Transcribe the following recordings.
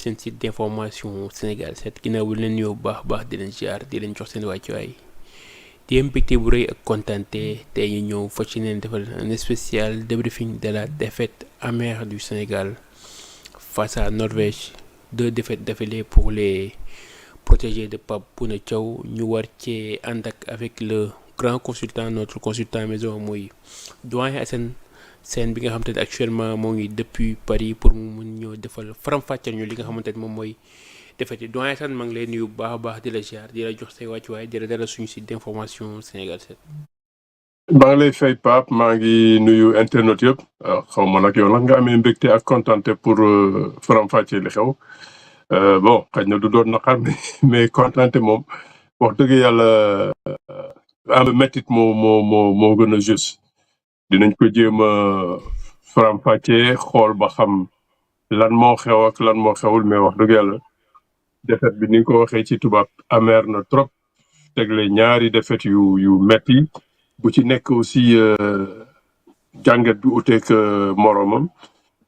seen site d'information Sénégal 7 ginnaaw bu leen nuyoo bu baax baax di leen ziar di leen jox seen wàccuwaay di am mbégte bu rëy ak kontante tey ñu ñëw fa ci leen defal un spécial débriefing de la défaite amère du Sénégal face à Norvège. Deux défaites d'affilée pour les protégés de Pape Bouna Thiaw ñu war cee ànd avec le grand consultant notre consultant maison mooy doyen Assane Sène bi nga xamante ne actuellement moo ngi depuis Paris pour mu mun ñëw defal faram-fàcceel ñu li nga xamante ne moom mooy défaite yi doyen Assane maa ngi lay nuyu bu baax a baax di la ziar di la jox say wàccuwaay di la dara suñu site d'information Sénégal 7. maa ngi lay fay Pape maa ngi nuyu internet yëpp xaw ma nag yow nag nga amee mbégte ak kontaante pour faram-fàccee li xew bon xëy na du doon naqar mais kontaante moom wax dëgg yàlla am métit moo gën a juste dinañ ko jéem a faram-fàccee xool ba xam lan moo xew ak lan moo xewul mais wax dëgg yàlla défaite bi ni nga ko waxee ci tubaab amer na trop tegle ñaari défaite yu metti bu ci nekk aussi jàngat bi uteeg moroomam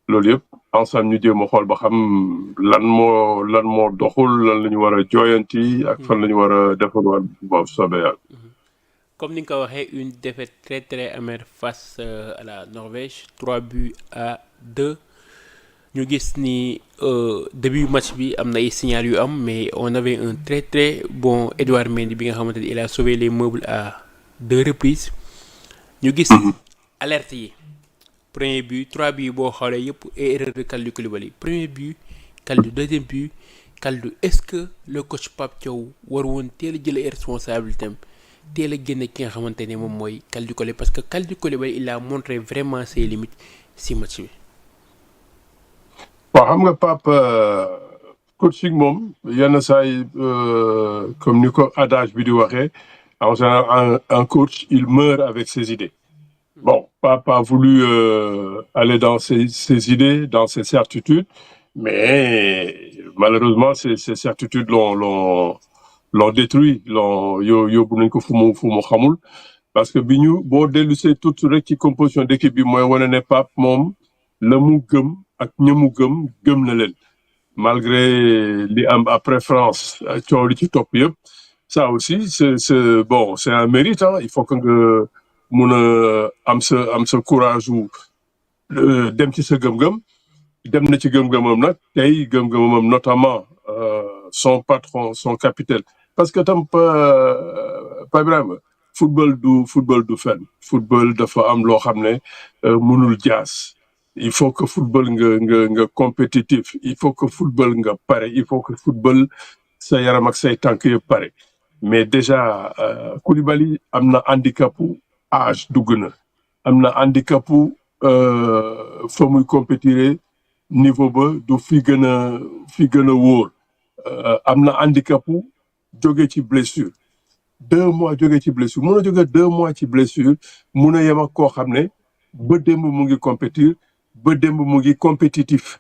loolu yëpp ensemble ñu jéem a xool ba xam lan moo doxul lan la ñu war a jooyanti ak fan la ñu war a defarwaat boobu soobee yàlla. Comme ni nga ko waxee une défaite très très amère face à la Norvège 3-2 ñu gis ni début match bi am na ay signal yu am mais on avait un très très bon Edouard Mendy bi nga xamante ni il a sauvé les meubles à 2 reprises ñu gis alerte yi premier but 3 buts boo xoolee yëpp erreur de Kalidou Koulibaly premier but Kalidou deuxième but Kalidou est-ce que le coach Pape Thiaw war woon teel a jël ay responsabilités am teel a génne ki nga xamante ne moom mooy Kalidou Koulibaly parce que Kalidou Koulibaly il a montré vraiment ses limites si match bi. waaw xam nga Pape coaching moom yenn saa yi comme ni ko adage bi di waxee en général un coach il meurt avec ses idées. Bon, Pape a voulu aller dans ses idées, dans ses certitudes, mais malheureusement ces certitudes l'ont détruit, yóbbu nañ ko fu mu xamul parce que bi ñu boo dellusee tout rek ci composition d'équipe bi mooy wane ne Pape moom la mu gëm ak ña mu gëm na leen malgré li am après France coow li ci topp yëpp ça aussi c'est bon c'est un mérite il faut que nga mun a am sa courage wu dem ci sa gëm-gëm dem na ci gëm-gëmam nag tey gëm-gëmam notamment son patron son capitaine parce que tam pa Ibrahima football du fenn football dafa am loo xam ne mënul jaas il faut que football nga compétitif il faut que football nga pare il faut que football sa yaram ak say tànk yëpp pare mais déjà Koulibaly am na handicapu âge dugg na am na handicapu fa muy compétir niveau ba du fi gën a wóor am na handicapu jóge ci blessure 2 mois jóge ci blessure mun a jóge 2 mois ci blessure mun a yem ak koo xam ne ba démb mu ngi compétir ba démb mu ngi compétitif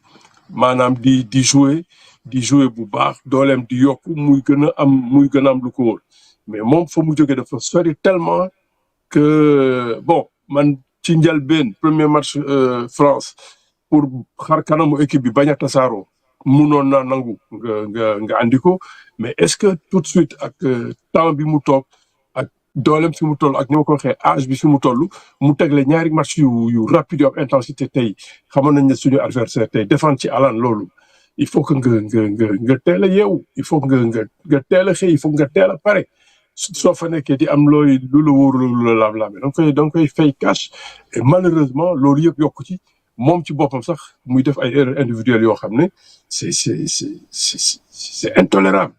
maanaam di jouer bu baax dooleem di yokk muy gën a am lu ko wóor mais moom fa mu jóge dafa sori tellement que bon man ci njëlbéen premier match France pour xar kanamu équipe bi bañ a tasaaroo munoon naa nangu nga andi ko mais est-ce que tout de suite ak temps bi mu toog ak dooleem fi mu toll ak ni ma ko waxee âge bi fi mu toll mu tegle ñaari match yu rapide yu am intensité tey xamoon nañ ne suñu adversaire tey défendre ci alaan loolu il faut que nga teel a yeewu il faut que nga teel a xëy il faut que nga teel a pare. soo fa nekkee di am lu la wóor lu la laam-laame da nga koy fay cash et malheureusement loolu yëpp yokku ci moom ci boppam sax muy def ay erreurs individuelles yoo xam ne c'est intolérable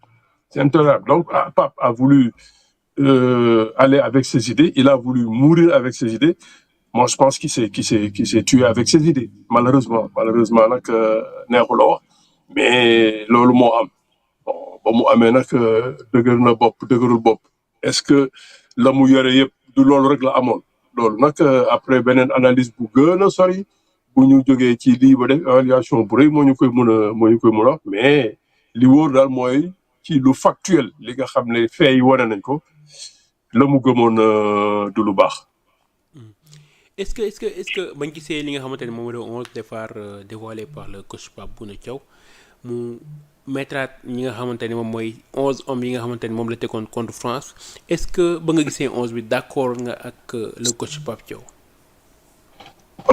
donc Pape a voulu aller avec ses idées il a voulu mourir avec ses idées moi je pense qu'il s'est tué avec ses idées malheureusement nag neexu la wax mais loolu moo am ba mu amee nag dëgër na dëgërul bopp est-ce que la mu yore yëpp du loolu rek la amoon loolu nag après beneen analyse bu gën a sori bu ñu jógee ci lii ba def évaluation bu rëy moo ñu koy mën a wax mais li wóor daal mooy ci lu factuel li nga xam ne fee yi wane nañ ko la mu gëmoon du lu baax. est-ce que bañ gisee li nga xamante ne moom la 11 départ dévoilé par le coach Pape Bouna Thiaw mu mettraat ñi nga xamante ni moom mooy 11 hommes yi nga xamante ni moom la tegoon contre France est-ce que ba nga gisee 11 bi d'accord nga ak le coach Pape Thiaw.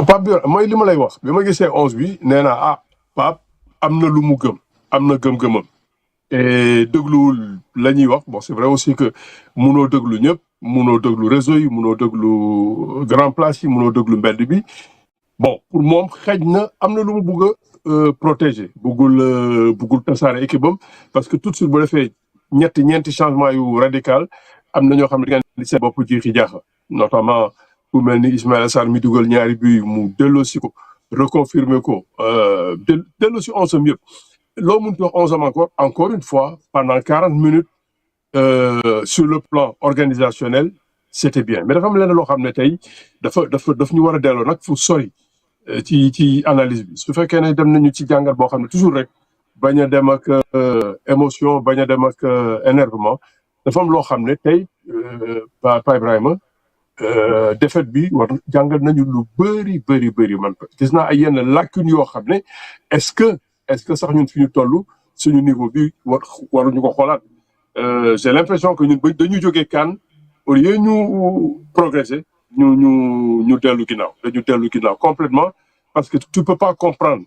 Pape bi mooy li ma lay wax bi ma gisee 11 bi nee naa Pape am na lu mu gëm am na gëm-gëmam et dégluwul la ñuy wax bon c'est vrai aussi que munoo déglu ñëpp munoo déglu réseau yi munoo déglu grand place yi munoo déglu mbedd bi bon pour moom xëj na am na lu mu bugg a protéger buggul tasaare équipe am parce que tout de suite bu defee ñeenti changement yu radical am na ñoo xam ne da ngeen di seen bopp jiixi jaaxa notamment ku mel ni Ismaïla Sarr mi dugal ñaari but mu delloosi ko reconfirmer ko delloosi 11 am yëpp loo mënti wax 11 am encore une fois pendant 40 minutes sur le plan organisationnel c'était bien mais dafa am leneen loo xam ne tey daf ñu war a delloo nag fu sori ci analyse bi su fekkee ne dem nañu ci jàngat boo xam ne toujours rek bañ a dem ak émotion bañ a dem ak énervement dafa am loo xam ne tey Pa Ibrahima défaite bi war jàngal nañu lu bëri man gis naa ay yenn lacunes yoo xam ne est-ce que sax ñun fi ñu toll suñu niveau bi waruñu ko xoolaat j'ai l'impression que ñun dañu jógee CAN au lieu ñu progresser ñu dellu ginnaaw dañu dellu ginnaaw complètement parce que tu peux pas comprendre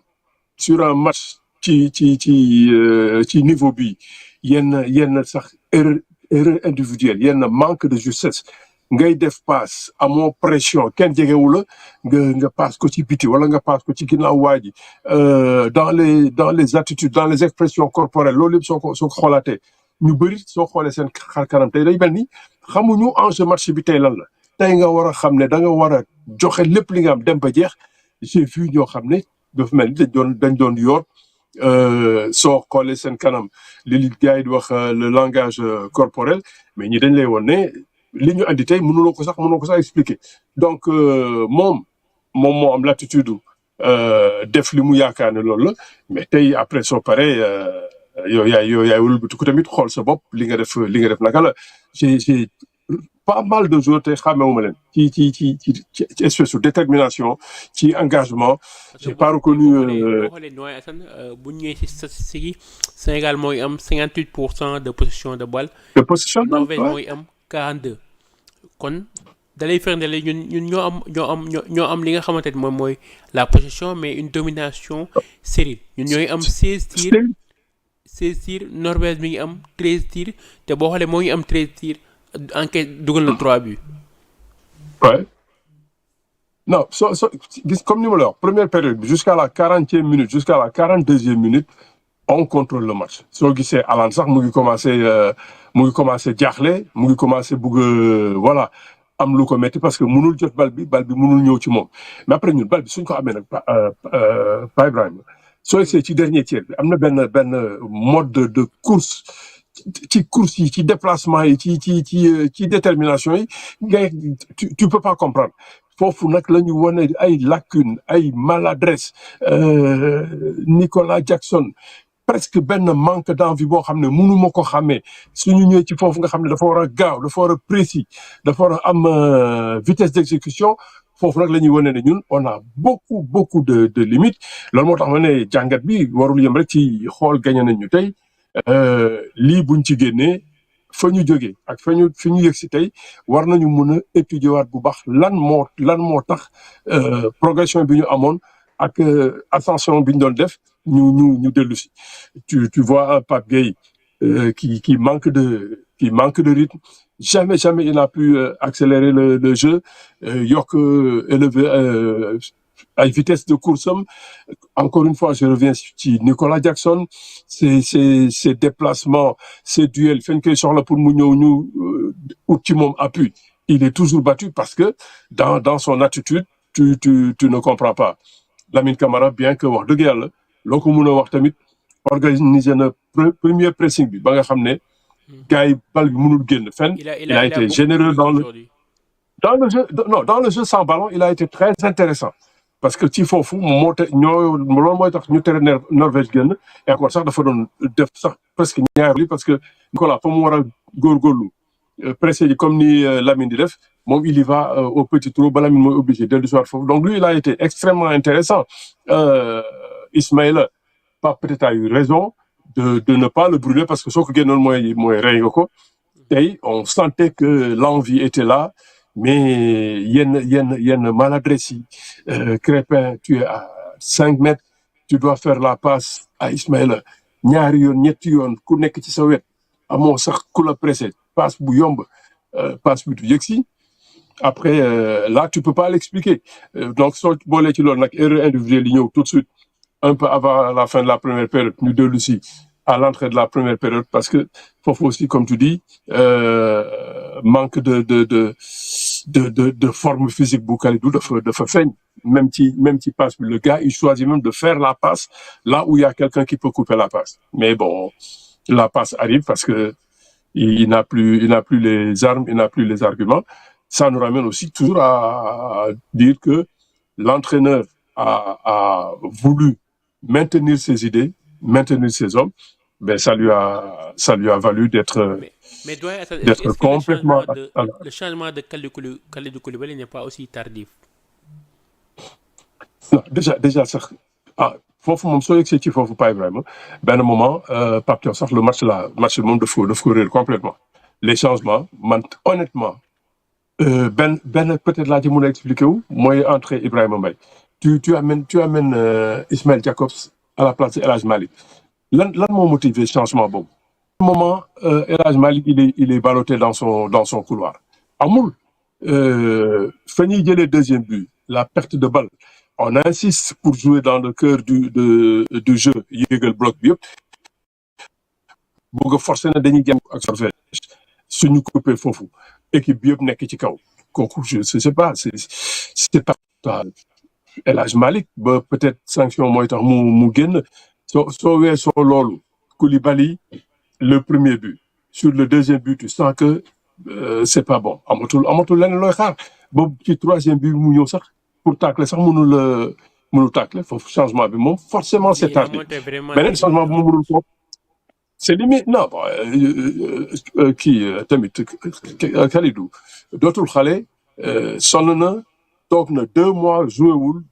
sur un match ci niveau bi yenn sax erreur individuelle yenn manque de justesse ngay def passe amoo pression kenn jegewu la nga passe ko ci biti wala nga passe ko ci ginnaaw waa ji dans les attitudes dans les expressions corporelles loolu yëpp soo ko xoolaatee ñu bëri soo xoolee seen xar kanam tey day mel ni xamuñu enjeu match bi tey lan la tey nga war a xam ne da nga war a joxe lépp li nga am dem ba jeex j'ai vu ñoo xam ne dafa mel ni dañ doon yoot soo xoolee seen kanam li gars yi di wax le langage corporel mais ñi dañ lay woon ne li ñu andi tey mënuloo ko sax expliquer donc moom moo am l'attitude def li mu yaakaar ne loolu la mais tey après soo paree yow yaay wëlbatu ko tamit xool sa bopp li nga def naka la j'ai pas mal de joueurs tey xàmmewuma leen ci espèce de détermination ci engagement j'ai pas reconnu boo xoolee Noël Assane bu ñu ñëwee ci statistiques yi Sénégal mooy am 58% de possession de balle. Norvège mooy am 42. kon dalay firndeel ñun ñoo am li nga xamante ni moom mooy la possession mais une domination stérile ñun ñooy am 16 tirs Norvège mi ngi am 13 tirs te boo xoolee moo ngi am 13 tirs enquête dugal na 3 buts. ouais non gis comme ni ma la wax première période bi jusqu'à la 40e minute jusqu'à la 42e minute on contrôle le match soo gisee Haaland sax mu ngi commencé jaaxle mu ngi commencé bugg voilà am lu ko metti parce que mënul jot bal bi mënul ñëw ci moom mais après ñun bal bi suñ ko amee nag Pa Ibrahima soo gisee ci dernier tiers bi am na benn mode de course ci course yi ci déplacement yi ci détermination yi ngay tu peux pas comprendre foofu nag la ñu wane ay lacunes ay maladresse Nicolas Jackson presque benn manque d'envie boo xam ne mënu ma ko xamee suñu ñëwee ci foofu nga xam ne dafa war a gaaw dafa war a précis dafa war a am vitesse d'exécution foofu nag la ñuy wane ne ñun on a beaucoup de limites loolu moo tax ma ne jàngat bi warul yem rek ci xool gagné nañ ñu tey lii buñ ci génnee fa ñu jógee ak fi ñu yëg si tey war nañu mën a étudier waat bu baax lan moo tax progression bi ñu amoon ak ascension bi ñu doon def ñu dellu si tu vois un Pape Gueye qui manque de rythme jamais il n'a pu accélérer le jeu élever ay vitesse de course am encore une fois je reviens ci Nicolas Jackson ses déplacements ses duels fañ koy soxla pour mu ñëw ñu ut ci moom appui il est toujours battu parce que dans son attitude tu ne comprends pas Lamine Camara bien que wax dëgg yàlla loo ko mën a wax tamit organiser na premier pressing bi ba nga xam ne gars yi bal bi mënul génn fenn il a été généreux dans le jeu sans ballon il a été très intéressant parce que ci foofu loolu mooy tax ñu tere Norvège génn et encore sax dafa doon def sax presque ñaari parce que Nicolas fa mu war a góorgóorlu pressé ji comme ni Lamine di def moom il y va au petit trou ba Lamine mooy obligé dellu si waat foofu donc lui il a été extrêmement intéressant Ismaïla Pape peut-être a eu raison de ne pas le brûler parce que soo ko génnoon mooy rey nga ko. Tey on sentait que l'envie était là, mais yenn maladresse yi Crépin, tu es à 5 mètres, tu dois faire la passe à Ismaïla ñaari yoon ñetti yoon ku nekk ci sa wet amoo sax ku la pressé passe bu yomb passe bi du yegsi. Après là tu peux pas l'expliquer. Donc soo boolee ci loolu nag erreur individuelle yi ñëw tout de suite un peu avant la fin de la première période ñu dellu si à l'entrée de la première période parce que foofu aussi comme tu dis manque de forme physique bu Kalidou dafa feeñ même ci passe bi le gars il choisit même de faire la passe là où il y a quelqu'un qui peut couper la passe. Mais bon, la passe arrive parce que il n'a plus les armes, il n'a plus les arguments. Ça nous ramène aussi toujours à dire que l'entraîneur a voulu maintenir ses idées, maintenir ses hommes. Ben ça lui a valu d'être doyen Assane, d'être est-ce que complètement le changement de Kalidou Koulibaly n'est pas aussi tardif? non, déjà sax foofu moom soo yegsee ci foofu Pa Ibrahima benn moment Pape Thiaw sax le match bi moom daf ko réer complètement. Les changements man honnêtement benn peut-être laa ci mën a expliquer wu mooy entrée Ibrahima Mbaye. Tu amènes Ismaël Jacobs à la place de El Hadj Malick. lan moo motivé changement boobu. À un moment El Hadj Malick il est ballotté dans son couloir. Amul fa ñuy jëlee deuxième but la perte de balle on insiste pour jouer dans le cœur du jeu yéegal bloc bi yëpp bëgg a forcer na dañuy jëm ak Norvège suñu coupé foofu équipe bi yëpp nekk ci kaw kooku je sais pas c'est pas El Hadj Malick ba peut-être sanction mooy tax mu génn soo weesoo loolu Koulibaly le premier but sur le deuxième but tu sens que c'est pas bon amatul leneen looy xaar ba ci troisième but mu ñëw sax pour tacler sax mënul tacler foofu changement bi moom forcément c'est tardé beneen changement bu mu mënul foofu c'est limite non kii tamit Kalidou dootul xale sonn na toog na 2 mois joué wul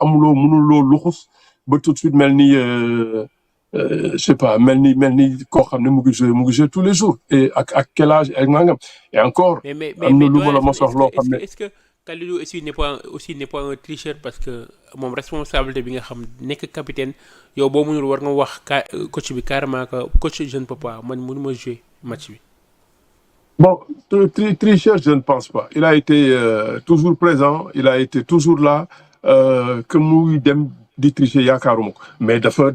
mënuloo luxus ba tout de suite mel ni je sais pas mel ni koo xam ne mu ngi joué tous les jours et ak quel âge ak nangam et encore am na lu ma la mos wax loo xam ne est-ce que Kalidou aussi n'est pas un tricheur parce que moom responsabilité bi nga xam nekk capitaine yow boo mënul war nga wax coach bi carrément que coach je ne peux pas man mënuma jouer match bi. Bon, tricheur, je ne pense pas. Il a été toujours présent, il a été toujours là, que muy dem di tricher yaakaaruma ko mais dafa